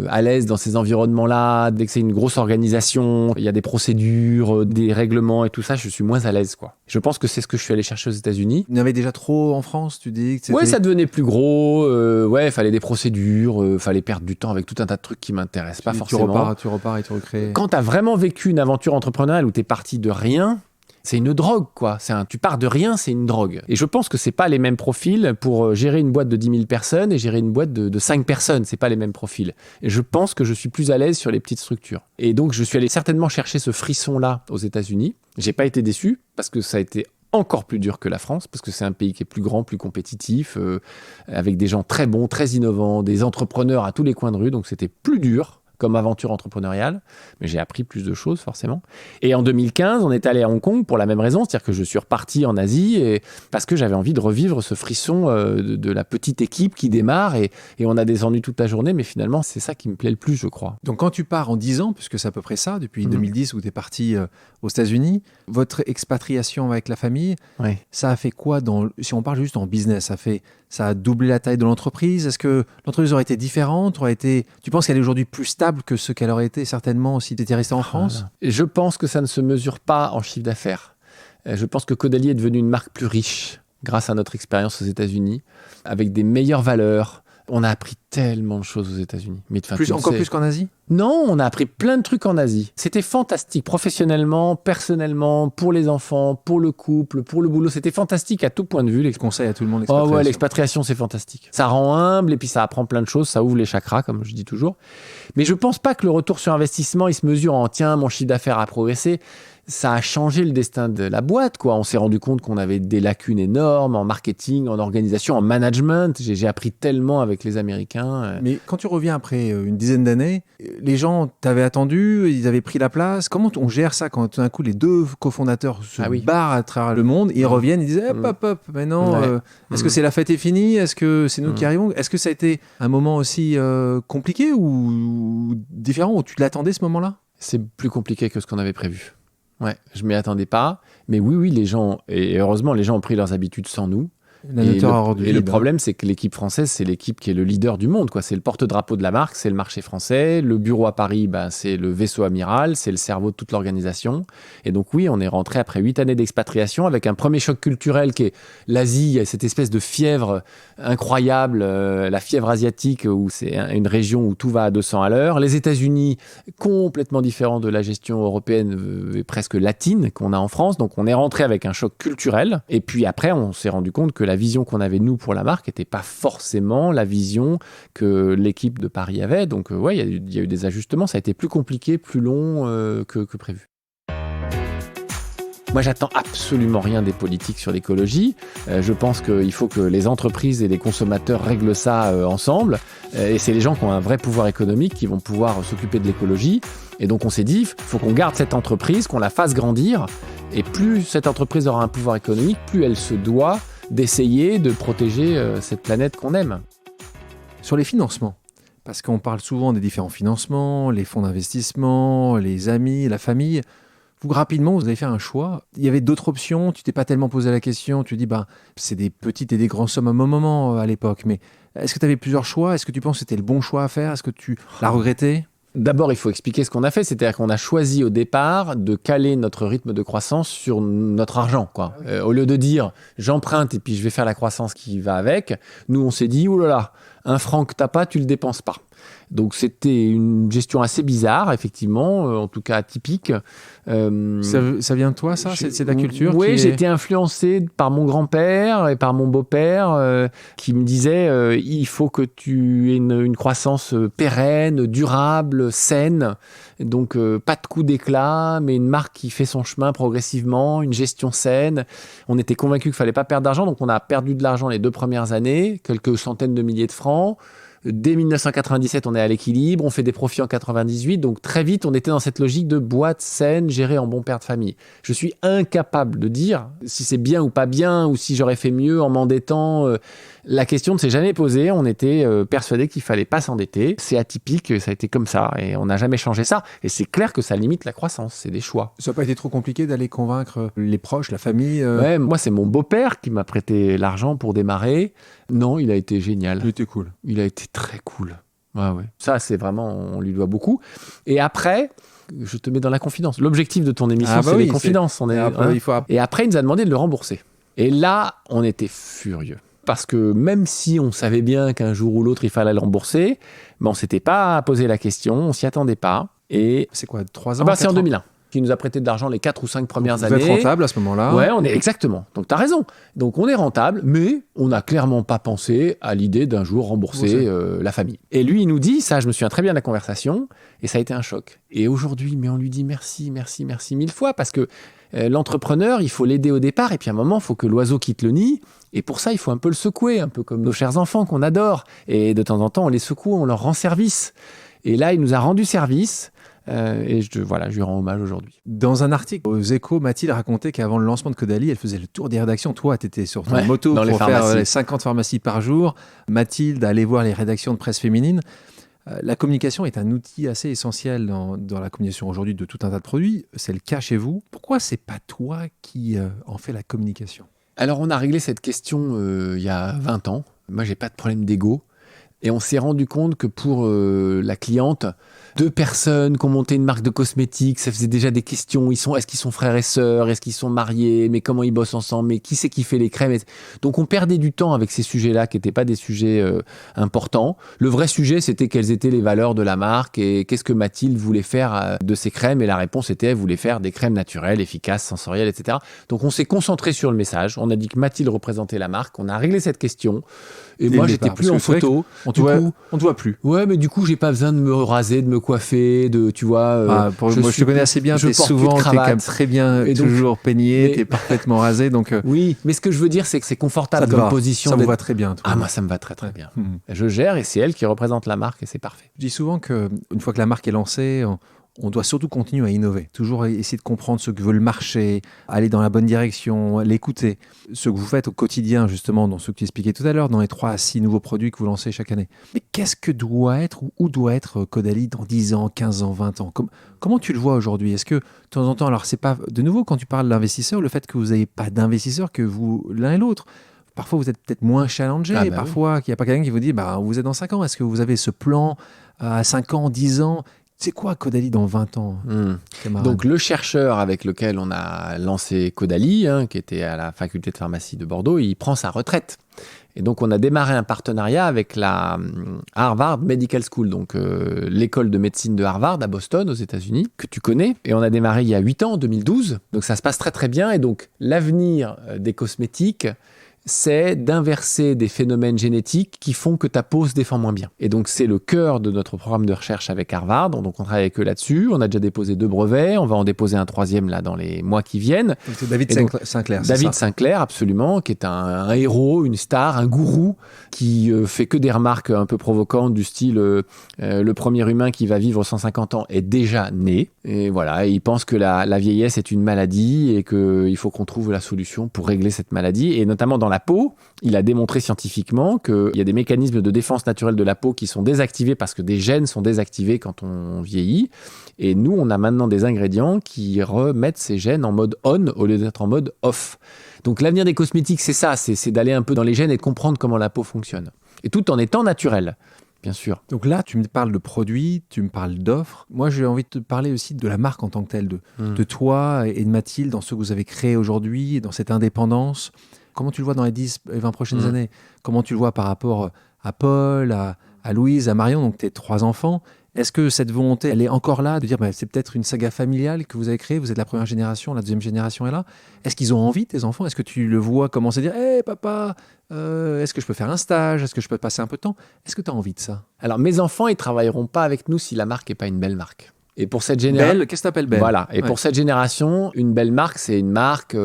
à l'aise dans ces environnements-là. Dès que c'est une grosse organisation, il y a des procédures, des règlements et tout ça, je suis moins à l'aise, quoi. Je pense que c'est ce que je suis allé chercher aux États-Unis. Il y en avait déjà trop en France, tu dis que c'était... Ouais, ça devenait plus gros. Ouais, il fallait des procédures, fallait perdre du temps avec tout un tas de trucs qui m'intéressent pas forcément. Tu repars et tu recrées. Quand t'as vraiment vécu une aventure entrepreneuriale où t'es parti de rien, c'est une drogue, quoi. Tu pars de rien, c'est une drogue. Et je pense que c'est pas les mêmes profils pour gérer une boîte de 10 000 personnes et gérer une boîte de 5 personnes. C'est pas les mêmes profils. Et je pense que je suis plus à l'aise sur les petites structures. Et donc, je suis allé certainement chercher ce frisson-là aux États-Unis. J'ai pas été déçu parce que ça a été encore plus dur que la France, parce que c'est un pays qui est plus grand, plus compétitif, avec des gens très bons, très innovants, des entrepreneurs à tous les coins de rue. Donc, c'était plus dur comme aventure entrepreneuriale, mais j'ai appris plus de choses forcément. Et en 2015, on est allé à Hong Kong pour la même raison, c'est-à-dire que je suis reparti en Asie parce que j'avais envie de revivre ce frisson de la petite équipe qui démarre et on a des ennuis toute la journée, mais finalement c'est ça qui me plaît le plus, je crois. Donc quand tu pars en 10 ans, puisque c'est à peu près ça, depuis 2010 où tu es parti aux États-Unis, votre expatriation avec la famille, ouais. Ça a fait quoi si on parle juste en business, ça a doublé la taille de l'entreprise? Est-ce que l'entreprise aurait été différente? Tu penses qu'elle est aujourd'hui plus stable que ce qu'elle aurait été certainement si tu étais resté en France? Je pense que ça ne se mesure pas en chiffre d'affaires. Je pense que Caudalie est devenue une marque plus riche grâce à notre expérience aux États-Unis, avec des meilleures valeurs. On a appris tellement de choses aux États-Unis. Mais Encore plus qu'en Asie? Non, on a appris plein de trucs en Asie. C'était fantastique, professionnellement, personnellement, pour les enfants, pour le couple, pour le boulot. C'était fantastique à tout point de vue. Je conseille à tout le monde l'expatriation. Oh ouais, l'expatriation, c'est fantastique. Ça rend humble et puis ça apprend plein de choses. Ça ouvre les chakras, comme je dis toujours. Mais je pense pas que le retour sur investissement, il se mesure en tiens, mon chiffre d'affaires a progressé. Ça a changé le destin de la boîte, quoi. On s'est rendu compte qu'on avait des lacunes énormes en marketing, en organisation, en management. J'ai appris tellement avec les Américains. Mais quand tu reviens après une dizaine d'années, les gens t'avaient attendu, ils avaient pris la place. Comment on gère ça quand tout d'un coup les deux cofondateurs se barrent à travers le monde et ils reviennent, ils disent hop, maintenant, est-ce que c'est la fête est finie? Est-ce que c'est nous qui arrivons? Est-ce que ça a été un moment aussi compliqué ou différent où tu l'attendais ce moment-là? C'est plus compliqué que ce qu'on avait prévu. Ouais, je m'y attendais pas. Mais oui, les gens, et heureusement, les gens ont pris leurs habitudes sans nous. Le problème, c'est que l'équipe française, c'est l'équipe qui est le leader du monde, quoi. C'est le porte-drapeau de la marque, c'est le marché français. Le bureau à Paris, c'est le vaisseau amiral, c'est le cerveau de toute l'organisation. Et donc oui, on est rentré après 8 années d'expatriation avec un premier choc culturel qui est l'Asie, cette espèce de fièvre incroyable, la fièvre asiatique, où c'est une région où tout va à 200 à l'heure. Les États-Unis, complètement différent de la gestion européenne presque latine qu'on a en France. Donc on est rentré avec un choc culturel. Et puis après, on s'est rendu compte que la vision qu'on avait, nous, pour la marque, n'était pas forcément la vision que l'équipe de Paris avait. Donc, ouais, il y a eu des ajustements. Ça a été plus compliqué, plus long que prévu. Moi, j'attends absolument rien des politiques sur l'écologie. Je pense qu'il faut que les entreprises et les consommateurs règlent ça ensemble. Et c'est les gens qui ont un vrai pouvoir économique qui vont pouvoir s'occuper de l'écologie. Et donc, on s'est dit, il faut qu'on garde cette entreprise, qu'on la fasse grandir. Et plus cette entreprise aura un pouvoir économique, plus elle se doit d'essayer de protéger cette planète qu'on aime. Sur les financements, parce qu'on parle souvent des différents financements, les fonds d'investissement, les amis, la famille. Vous, rapidement, vous avez fait un choix. Il y avait d'autres options, tu t'es pas tellement posé la question, tu dis, c'est des petites et des grandes sommes à un moment à l'époque, mais est-ce que tu avais plusieurs choix? Est-ce que tu penses que c'était le bon choix à faire? Est-ce que tu l'as regretté? D'abord, il faut expliquer ce qu'on a fait, c'est-à-dire qu'on a choisi au départ de caler notre rythme de croissance sur notre argent, quoi. Au lieu de dire j'emprunte et puis je vais faire la croissance qui va avec, nous on s'est dit oh là là, un franc que t'as pas, tu le dépenses pas. Donc c'était une gestion assez bizarre, effectivement, en tout cas atypique. Ça vient de toi, ça? C'est ta culture? Oui, j'ai été influencé par mon grand-père et par mon beau-père qui me disaient il faut que tu aies une croissance pérenne, durable, saine. Donc pas de coup d'éclat, mais une marque qui fait son chemin progressivement, une gestion saine. On était convaincus qu'il fallait pas perdre d'argent, donc on a perdu de l'argent les 2 premières années, quelques centaines de milliers de francs. Dès 1997, on est à l'équilibre, on fait des profits en 98, donc très vite, on était dans cette logique de boîte saine, gérée en bon père de famille. Je suis incapable de dire si c'est bien ou pas bien, ou si j'aurais fait mieux en m'endettant. La question ne s'est jamais posée, on était persuadés qu'il fallait pas s'endetter. C'est atypique, ça a été comme ça, et on n'a jamais changé ça. Et c'est clair que ça limite la croissance, c'est des choix. Ça n'a pas été trop compliqué d'aller convaincre les proches, la famille Ouais, moi c'est mon beau-père qui m'a prêté l'argent pour démarrer. Non, il a été génial. Il était cool. Il a été très cool. Ouais. Ça, c'est vraiment, on lui doit beaucoup. Et après, je te mets dans la confidence. L'objectif de ton émission, c'est les confidences. Et après, il nous a demandé de le rembourser. Et là, on était furieux. Parce que même si on savait bien qu'un jour ou l'autre, il fallait le rembourser, on ne s'était pas posé la question, on ne s'y attendait pas. Et c'est quoi, 3 ans c'est en 2001. Qui nous a prêté de l'argent les 4 ou 5 premières années. Vous êtes rentable à ce moment-là. Ouais, exactement. Donc, tu as raison. Donc, on est rentable, mais on n'a clairement pas pensé à l'idée d'un jour rembourser la famille. Et lui, il nous dit, ça, je me souviens très bien de la conversation, et ça a été un choc. Et aujourd'hui, on lui dit merci 1000 fois, parce que l'entrepreneur, il faut l'aider au départ, et puis à un moment, il faut que l'oiseau quitte le nid, et pour ça, il faut un peu le secouer, un peu comme nos chers enfants qu'on adore. Et de temps en temps, on les secoue, on leur rend service. Et là, il nous a rendu service. Et je lui rends hommage aujourd'hui. Dans un article aux Échos, Mathilde racontait qu'avant le lancement de Caudalie, elle faisait le tour des rédactions. Toi, tu étais sur ton moto pour faire les 50 pharmacies par jour. Mathilde allait voir les rédactions de presse féminine. La communication est un outil assez essentiel dans la communication aujourd'hui de tout un tas de produits. C'est le cas chez vous. Pourquoi c'est pas toi qui en fais la communication ? Alors, on a réglé cette question il y a 20 ans. Moi, j'ai pas de problème d'ego. Et on s'est rendu compte que pour la cliente, 2 personnes qui ont monté une marque de cosmétiques, ça faisait déjà des questions. Est-ce qu'ils sont frères et sœurs ? Est-ce qu'ils sont mariés ? Mais comment ils bossent ensemble ? Mais qui c'est qui fait les crèmes ? Donc on perdait du temps avec ces sujets-là qui n'étaient pas des sujets importants. Le vrai sujet, c'était quelles étaient les valeurs de la marque et qu'est-ce que Mathilde voulait faire de ces crèmes. Et la réponse était, elle voulait faire des crèmes naturelles, efficaces, sensorielles, etc. Donc on s'est concentré sur le message. On a dit que Mathilde représentait la marque. On a réglé cette question. Et moi, j'étais plus en photo. On te voit plus. Ouais, mais du coup, j'ai pas besoin de me raser, de me coiffer, de, tu vois. Moi, je te connais assez bien. T'es quand même très bien, et toujours peigné, t'es parfaitement rasé. Donc, oui, mais ce que je veux dire, c'est que c'est confortable comme position. Ça me va très bien. Toi. Moi, ça me va très, très bien. Je gère et c'est elle qui représente la marque et c'est parfait. Je dis souvent qu'une fois que la marque est lancée, on doit surtout continuer à innover, toujours essayer de comprendre ce que veut le marché, aller dans la bonne direction, l'écouter. Ce que vous faites au quotidien, justement, dans ce que tu expliquais tout à l'heure, dans les 3 à 6 nouveaux produits que vous lancez chaque année. Mais qu'est-ce que doit être ou où doit être Caudalie dans 10 ans, 15 ans, 20 ans ? Comment tu le vois aujourd'hui ? Est-ce que, de temps en temps, alors c'est pas, de nouveau, quand tu parles d'investisseurs, le fait que vous n'ayez pas d'investisseurs, que vous, l'un et l'autre, parfois vous êtes peut-être moins challengé, parfois qu'il n'y a pas quelqu'un qui vous dit, vous êtes dans 5 ans, est-ce que vous avez ce plan à 5 ans, 10 ans ? C'est quoi Caudalie dans 20 ans Donc le chercheur avec lequel on a lancé Caudalie, qui était à la faculté de pharmacie de Bordeaux, il prend sa retraite. Et donc on a démarré un partenariat avec la Harvard Medical School, donc l'école de médecine de Harvard à Boston aux États-Unis, que tu connais. Et on a démarré il y a 8 ans, en 2012. Donc ça se passe très très bien. Et donc l'avenir des cosmétiques, c'est d'inverser des phénomènes génétiques qui font que ta peau se défend moins bien. Et donc, c'est le cœur de notre programme de recherche avec Harvard. Donc, on travaille avec eux là-dessus. On a déjà déposé 2 brevets. On va en déposer un 3e là dans les mois qui viennent. C'est David Sinclair, c'est David ça. Sinclair, absolument, qui est un héros, une star, un gourou, qui fait que des remarques un peu provocantes du style le premier humain qui va vivre 150 ans est déjà né. Et voilà, il pense que la vieillesse est une maladie et qu'il faut qu'on trouve la solution pour régler cette maladie. Et notamment dans la peau, il a démontré scientifiquement qu'il y a des mécanismes de défense naturelle de la peau qui sont désactivés parce que des gènes sont désactivés quand on vieillit. Et nous, on a maintenant des ingrédients qui remettent ces gènes en mode on au lieu d'être en mode off. Donc l'avenir des cosmétiques, c'est ça, c'est d'aller un peu dans les gènes et de comprendre comment la peau fonctionne. Et tout en étant naturel. Bien sûr. Donc là, tu me parles de produits, tu me parles d'offres. Moi, j'ai envie de te parler aussi de la marque en tant que telle, de toi et de Mathilde, dans ce que vous avez créé aujourd'hui, dans cette indépendance. Comment tu le vois dans les 10 et 20 prochaines années ? Comment tu le vois par rapport à Paul, à Louise, à Marion, donc tes 3 enfants ? Est-ce que cette volonté, elle est encore là, de dire c'est peut-être une saga familiale que vous avez créée, vous êtes la première génération, la deuxième génération est là ? Est-ce qu'ils ont envie, tes enfants ? Est-ce que tu le vois commencer à dire « Hé papa, est-ce que je peux faire un stage ? Est-ce que je peux passer un peu de temps ?» Est-ce que tu as envie de ça ? Alors mes enfants, ils ne travailleront pas avec nous si la marque n'est pas une belle marque. Et pour cette génération, qu'est-ce que t'appelles belle ? Voilà. Et pour cette génération, une belle marque, c'est une marque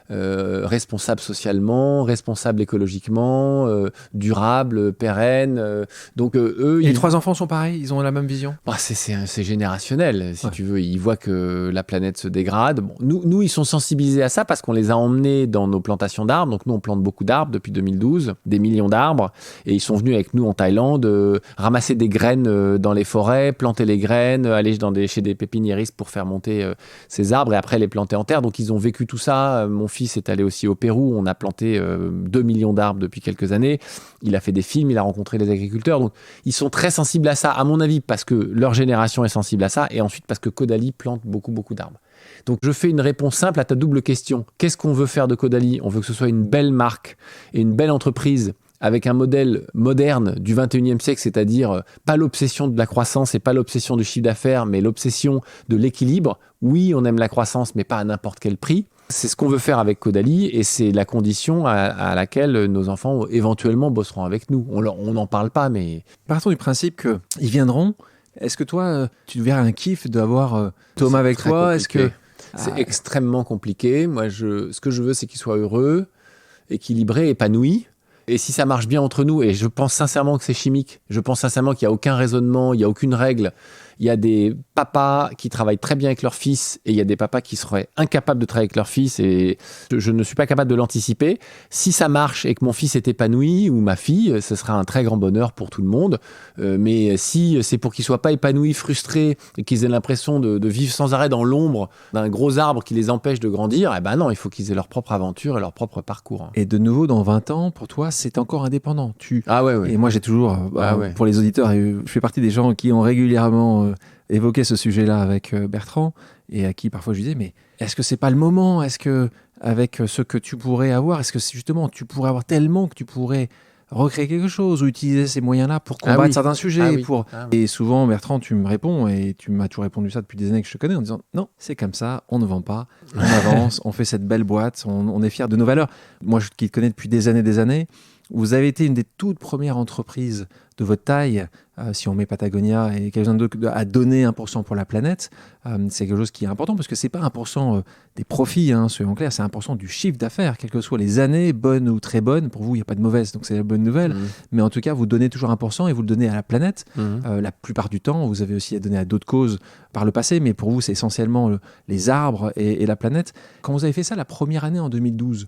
responsable socialement, responsable écologiquement, durable, pérenne. Donc eux, et les 3 enfants sont pareils, ils ont la même vision ? C'est générationnel, si tu veux. Ils voient que la planète se dégrade. Bon, nous, ils sont sensibilisés à ça parce qu'on les a emmenés dans nos plantations d'arbres. Donc nous, on plante beaucoup d'arbres depuis 2012, des millions d'arbres. Et ils sont venus avec nous en Thaïlande ramasser des graines dans les forêts, planter les graines, aller dans des aller chez des pépiniéristes pour faire monter ces arbres et après les planter en terre. Donc ils ont vécu tout ça. Mon fils est allé aussi au Pérou. On a planté 2 millions d'arbres depuis quelques années. Il a fait des films, il a rencontré les agriculteurs. Donc ils sont très sensibles à ça, à mon avis, parce que leur génération est sensible à ça et ensuite parce que Caudalie plante beaucoup, beaucoup d'arbres. Donc je fais une réponse simple à ta double question. Qu'est-ce qu'on veut faire de Caudalie ? On veut que ce soit une belle marque et une belle entreprise avec un modèle moderne du 21e siècle, c'est-à-dire pas l'obsession de la croissance et pas l'obsession du chiffre d'affaires, mais l'obsession de l'équilibre. Oui, on aime la croissance, mais pas à n'importe quel prix. C'est ce qu'on veut faire avec Caudalie et c'est la condition à laquelle nos enfants éventuellement bosseront avec nous. On n'en parle pas, mais... Partons du principe qu'ils viendront. Est-ce que toi, tu te verrais un kiff d'avoir Thomas avec toi ? Est-ce que... C'est extrêmement compliqué. Moi, ce que je veux, c'est qu'il soit heureux, équilibré, épanoui. Et si ça marche bien entre nous, et je pense sincèrement que c'est chimique, je pense sincèrement qu'il n'y a aucun raisonnement, il n'y a aucune règle. Il y a des papas qui travaillent très bien avec leur fils et il y a des papas qui seraient incapables de travailler avec leur fils et je ne suis pas capable de l'anticiper. Si ça marche et que mon fils est épanoui ou ma fille, ce sera un très grand bonheur pour tout le monde. Mais si c'est pour qu'ils ne soient pas épanouis, frustrés et qu'ils aient l'impression de vivre sans arrêt dans l'ombre d'un gros arbre qui les empêche de grandir, eh ben non, il faut qu'ils aient leur propre aventure et leur propre parcours. Et de nouveau, dans 20 ans, pour toi, c'est encore indépendant. Ah ouais. Et moi, j'ai toujours, pour les auditeurs, je fais partie des gens qui ont régulièrement évoqué ce sujet-là avec Bertrand et à qui parfois je disais, mais est-ce que c'est pas le moment ? Est-ce que avec ce que tu pourrais avoir, est-ce que justement tu pourrais avoir tellement que tu pourrais recréer quelque chose ou utiliser ces moyens-là pour combattre certains sujets Et souvent, Bertrand, tu me réponds, et tu m'as toujours répondu ça depuis des années que je te connais, en disant non, c'est comme ça, on ne vend pas, on avance, on fait cette belle boîte, on est fiers de nos valeurs. Moi, qui te connais depuis des années, vous avez été une des toutes premières entreprises de votre taille, si on met Patagonia et quelqu'un d'autre, à donner 1% pour la planète. C'est quelque chose qui est important parce que c'est pas 1% des profits, soyons clairs, c'est 1% du chiffre d'affaires, quelles que soient les années, bonnes ou très bonnes. Pour vous, il n'y a pas de mauvaise, donc c'est la bonne nouvelle. Mais en tout cas, vous donnez toujours 1% et vous le donnez à la planète. La plupart du temps, vous avez aussi donné à d'autres causes par le passé, mais pour vous, c'est essentiellement les arbres et la planète. Quand vous avez fait ça la première année en 2012,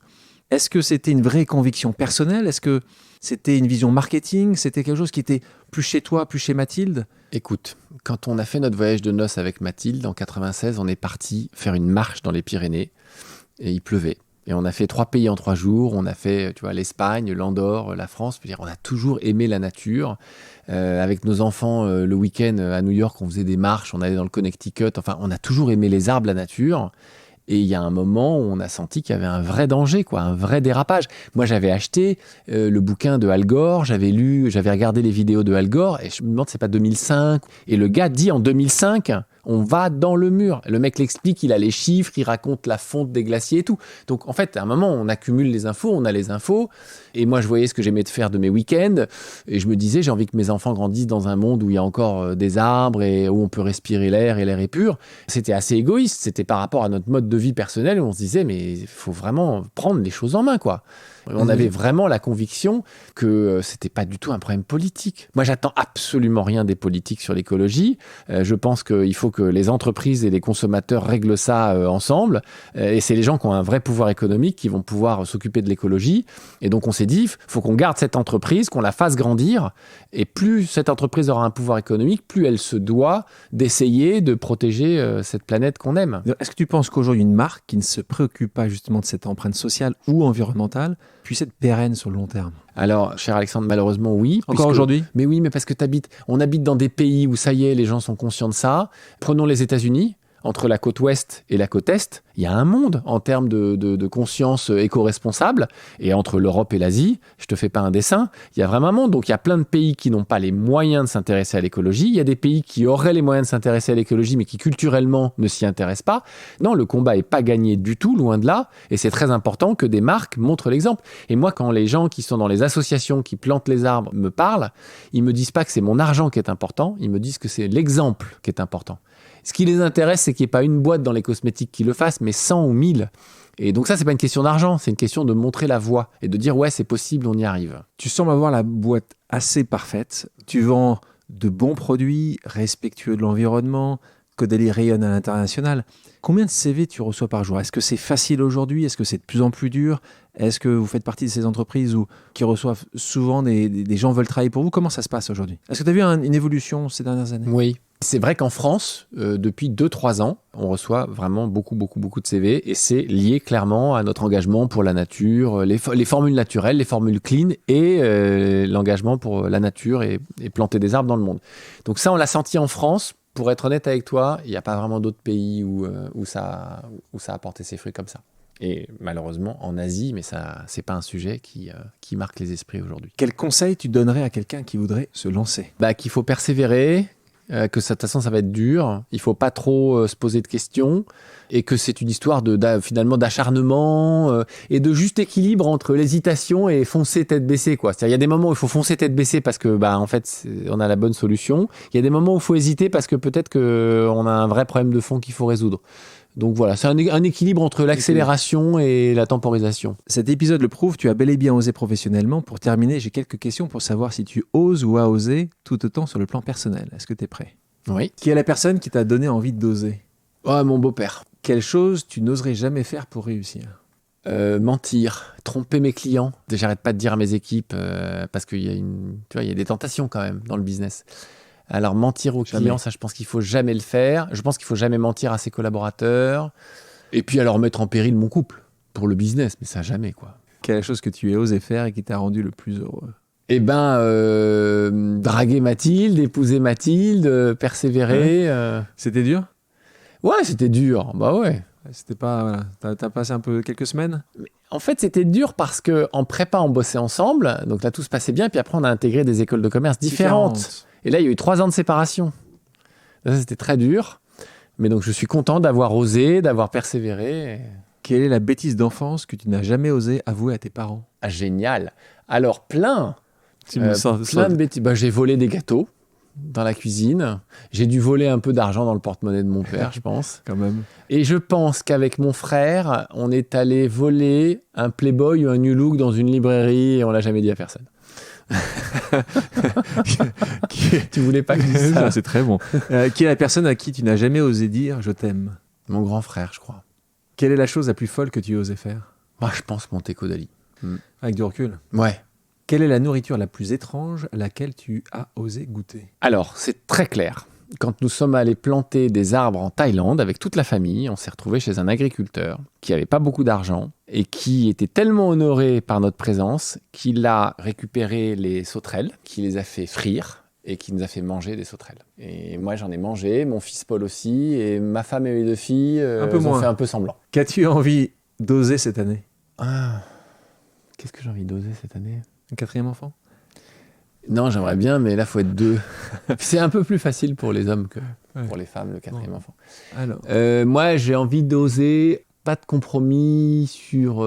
est-ce que c'était une vraie conviction personnelle ? Est-ce que c'était une vision marketing ? C'était quelque chose qui était plus chez toi, plus chez Mathilde ? Écoute, quand on a fait notre voyage de noces avec Mathilde en 96, on est parti faire une marche dans les Pyrénées et il pleuvait. Et on a fait 3 pays en 3 jours. On a fait, l'Espagne, l'Andorre, la France. On a toujours aimé la nature. Avec nos enfants, le week-end à New York, on faisait des marches. On allait dans le Connecticut. Enfin, on a toujours aimé les arbres, la nature. Et il y a un moment où on a senti qu'il y avait un vrai danger, un vrai dérapage. Moi, j'avais acheté le bouquin de Al Gore, j'avais regardé les vidéos de Al Gore, et je me demande, c'est pas 2005. Et le gars dit en 2005, on va dans le mur. Le mec l'explique, il a les chiffres, il raconte la fonte des glaciers et tout. Donc, en fait, à un moment, on accumule les infos, on a les infos. Et moi, je voyais ce que j'aimais de faire de mes week-ends. Et je me disais, j'ai envie que mes enfants grandissent dans un monde où il y a encore des arbres et où on peut respirer l'air et l'air est pur. C'était assez égoïste. C'était par rapport à notre mode de vie personnel où on se disait, mais il faut vraiment prendre les choses en main, quoi. On avait vraiment la conviction que c'était pas du tout un problème politique. Moi, j'attends absolument rien des politiques sur l'écologie. Je pense qu'il faut que les entreprises et les consommateurs règlent ça ensemble. Et c'est les gens qui ont un vrai pouvoir économique qui vont pouvoir s'occuper de l'écologie. Et donc, on s'est dit, il faut qu'on garde cette entreprise, qu'on la fasse grandir. Et plus cette entreprise aura un pouvoir économique, plus elle se doit d'essayer de protéger cette planète qu'on aime. Est-ce que tu penses qu'aujourd'hui, une marque qui ne se préoccupe pas justement de cette empreinte sociale ou environnementale puisse être pérenne sur le long terme ? Alors, cher Alexandre, malheureusement, oui. Encore aujourd'hui ? Mais oui, mais parce que on habite dans des pays où, ça y est, les gens sont conscients de ça. Prenons les États-Unis. Entre la côte ouest et la côte est, il y a un monde en termes de conscience éco-responsable. Et entre l'Europe et l'Asie, je te fais pas un dessin, il y a vraiment un monde. Donc il y a plein de pays qui n'ont pas les moyens de s'intéresser à l'écologie. Il y a des pays qui auraient les moyens de s'intéresser à l'écologie, mais qui culturellement ne s'y intéressent pas. Non, le combat est pas gagné du tout, loin de là. Et c'est très important que des marques montrent l'exemple. Et moi, quand les gens qui sont dans les associations qui plantent les arbres me parlent, ils me disent pas que c'est mon argent qui est important, ils me disent que c'est l'exemple qui est important. Ce qui les intéresse, c'est qu'il n'y ait pas une boîte dans les cosmétiques qui le fasse, mais 100 ou 1000. Et donc ça, c'est pas une question d'argent, c'est une question de montrer la voie et de dire, ouais, c'est possible, on y arrive. Tu sembles avoir la boîte assez parfaite. Tu vends de bons produits, respectueux de l'environnement, Caudalie rayonne à l'international. Combien de CV tu reçois par jour ? Est-ce que c'est facile aujourd'hui ? Est-ce que c'est de plus en plus dur ? Est-ce que vous faites partie de ces entreprises qui reçoivent souvent des gens veulent travailler pour vous ? Comment ça se passe aujourd'hui ? Est-ce que tu as vu une évolution ces dernières années ? Oui. C'est vrai qu'en France, depuis 2-3 ans, on reçoit vraiment beaucoup de CV et c'est lié clairement à notre engagement pour la nature, les formules naturelles, les formules clean et l'engagement pour la nature et planter des arbres dans le monde. Donc ça, on l'a senti en France. Pour être honnête avec toi, il n'y a pas vraiment d'autres pays où ça a porté ses fruits comme ça. Et malheureusement, en Asie, mais ça, c'est pas un sujet qui marque les esprits aujourd'hui. Quel conseil tu donnerais à quelqu'un qui voudrait se lancer ? Qu'il faut persévérer, que de toute façon, ça va être dur. Il faut pas trop se poser de questions et que c'est une histoire finalement d'acharnement et de juste équilibre entre l'hésitation et foncer tête baissée, quoi. C'est-à-dire, il y a des moments où il faut foncer tête baissée parce que, en fait, on a la bonne solution. Il y a des moments où il faut hésiter parce que peut-être qu'on a un vrai problème de fond qu'il faut résoudre. Donc voilà, c'est un équilibre entre l'accélération et la temporisation. Cet épisode le prouve, tu as bel et bien osé professionnellement. Pour terminer, j'ai quelques questions pour savoir si tu oses ou as osé tout autant sur le plan personnel. Est-ce que tu es prêt ? Oui. Qui est la personne qui t'a donné envie d'oser ? Oh, mon beau-père. Quelle chose tu n'oserais jamais faire pour réussir ? Mentir, tromper mes clients. J'arrête pas de dire à mes équipes parce qu'il y a il y a des tentations quand même dans le business. Alors, mentir aux clients, ça, je pense qu'il faut jamais le faire. Je pense qu'il faut jamais mentir à ses collaborateurs. Et puis, alors, mettre en péril mon couple pour le business, mais ça, jamais, quoi. Quelle est la chose que tu as osé faire et qui t'a rendu le plus heureux ? Draguer Mathilde, épouser Mathilde, persévérer. C'était dur ? Ouais, c'était dur. Bah ouais. C'était pas... Voilà. T'as passé un peu quelques semaines ? En fait, c'était dur parce qu'en prépa, on bossait ensemble. Donc là, tout se passait bien. Puis après, on a intégré des écoles de commerce différentes. Et là, il y a eu 3 ans de séparation. Ça, c'était très dur. Mais donc, je suis content d'avoir osé, d'avoir persévéré. Quelle est la bêtise d'enfance que tu n'as jamais osé avouer à tes parents ? Ah, génial. Alors, plein de bêtises. J'ai volé des gâteaux dans la cuisine. J'ai dû voler un peu d'argent dans le porte-monnaie de mon père, je pense. Quand même. Et je pense qu'avec mon frère, on est allé voler un Playboy ou un New Look dans une librairie et on l'a jamais dit à personne. Tu voulais pas que je dise ça. C'est très bon. Qui est la personne à qui tu n'as jamais osé dire « je t'aime » ? Mon grand frère, je crois. Quelle est la chose la plus folle que tu as osé faire ? Moi, je pense Monte Codali. Avec du recul ? Ouais. Quelle est la nourriture la plus étrange à laquelle tu as osé goûter ? Alors, c'est très clair. Quand nous sommes allés planter des arbres en Thaïlande avec toute la famille, on s'est retrouvés chez un agriculteur qui n'avait pas beaucoup d'argent et qui était tellement honoré par notre présence qu'il a récupéré les sauterelles, qui les a fait frire et qui nous a fait manger des sauterelles. Et moi, j'en ai mangé, mon fils Paul aussi, et ma femme et mes 2 filles ont fait un peu semblant. Qu'as-tu envie d'oser cette année ? Qu'est-ce que j'ai envie d'oser cette année ? Un 4e enfant ? Non, j'aimerais bien, mais là, il faut être 2. C'est un peu plus facile pour les hommes que pour les femmes, le 4e enfant. Alors. Moi, j'ai envie d'oser, pas de compromis sur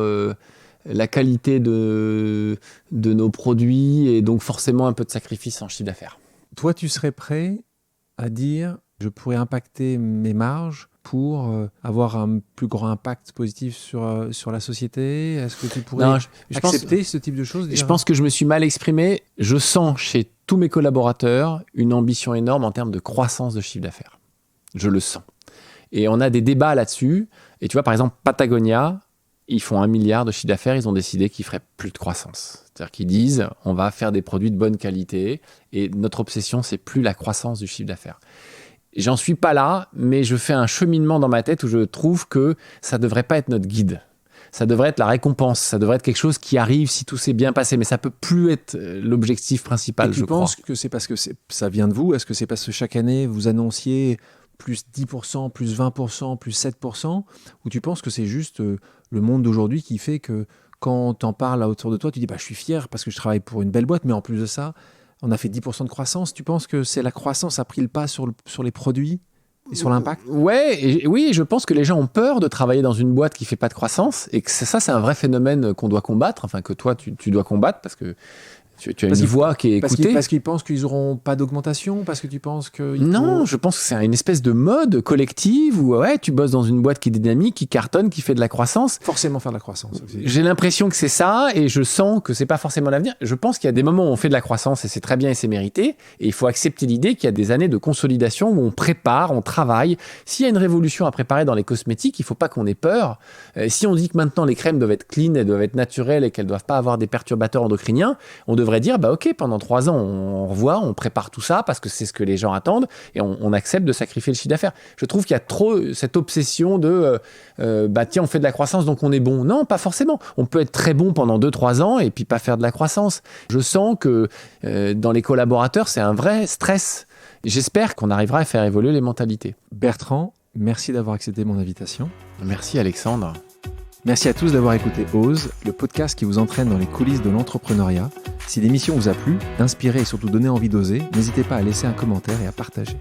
la qualité de nos produits et donc forcément un peu de sacrifice en chiffre d'affaires. Toi, tu serais prêt à dire « je pourrais impacter mes marges » pour avoir un plus grand impact positif sur la société ? Est-ce que tu pourrais accepter ce type de choses ? Je pense que je me suis mal exprimé. Je sens chez tous mes collaborateurs une ambition énorme en termes de croissance de chiffre d'affaires. Je le sens. Et on a des débats là-dessus. Et tu vois, par exemple, Patagonia, ils font 1 milliard de chiffre d'affaires. Ils ont décidé qu'ils feraient plus de croissance. C'est-à-dire qu'ils disent, on va faire des produits de bonne qualité. Et notre obsession, c'est plus la croissance du chiffre d'affaires. J'en suis pas là, mais je fais un cheminement dans ma tête où je trouve que ça devrait pas être notre guide. Ça devrait être la récompense. Ça devrait être quelque chose qui arrive si tout s'est bien passé. Mais ça peut plus être l'objectif principal, je crois. Tu penses que c'est parce que ça vient de vous ? Est-ce que c'est parce que chaque année, vous annonciez plus 10%, plus 20%, plus 7% ? Ou tu penses que c'est juste le monde d'aujourd'hui qui fait que quand t'en parles autour de toi, tu dis je suis fier parce que je travaille pour une belle boîte, mais en plus de ça, on a fait 10% de croissance. Tu penses que c'est la croissance a pris le pas sur les produits et sur l'impact ? Oui, je pense que les gens ont peur de travailler dans une boîte qui fait pas de croissance et que ça, c'est un vrai phénomène qu'on doit combattre, enfin que toi, tu dois combattre parce que tu as une voix qui est écoutée. Parce qu'ils pensent qu'ils n'auront pas d'augmentation ? Parce que tu penses que... Non, je pense que c'est une espèce de mode collective où tu bosses dans une boîte qui est dynamique, qui cartonne, qui fait de la croissance. Forcément faire de la croissance aussi. J'ai l'impression que c'est ça et je sens que c'est pas forcément l'avenir. Je pense qu'il y a des moments où on fait de la croissance et c'est très bien et c'est mérité. Et il faut accepter l'idée qu'il y a des années de consolidation où on prépare, on travaille. S'il y a une révolution à préparer dans les cosmétiques, il faut pas qu'on ait peur. Si on dit que maintenant les crèmes doivent être clean, elles doivent être naturelles et qu'elles doivent pas avoir des perturbateurs endocriniens, on devrait devrait dire, ok, pendant 3 ans, on revoit, on prépare tout ça parce que c'est ce que les gens attendent et on accepte de sacrifier le chiffre d'affaires. Je trouve qu'il y a trop cette obsession de, tiens, on fait de la croissance, donc on est bon. Non, pas forcément. On peut être très bon pendant 2-3 ans et puis pas faire de la croissance. Je sens que dans les collaborateurs, c'est un vrai stress. J'espère qu'on arrivera à faire évoluer les mentalités. Bertrand, merci d'avoir accepté mon invitation. Merci Alexandre. Merci à tous d'avoir écouté Ose, le podcast qui vous entraîne dans les coulisses de l'entrepreneuriat. Si l'émission vous a plu, inspiré et surtout donné envie d'oser, n'hésitez pas à laisser un commentaire et à partager.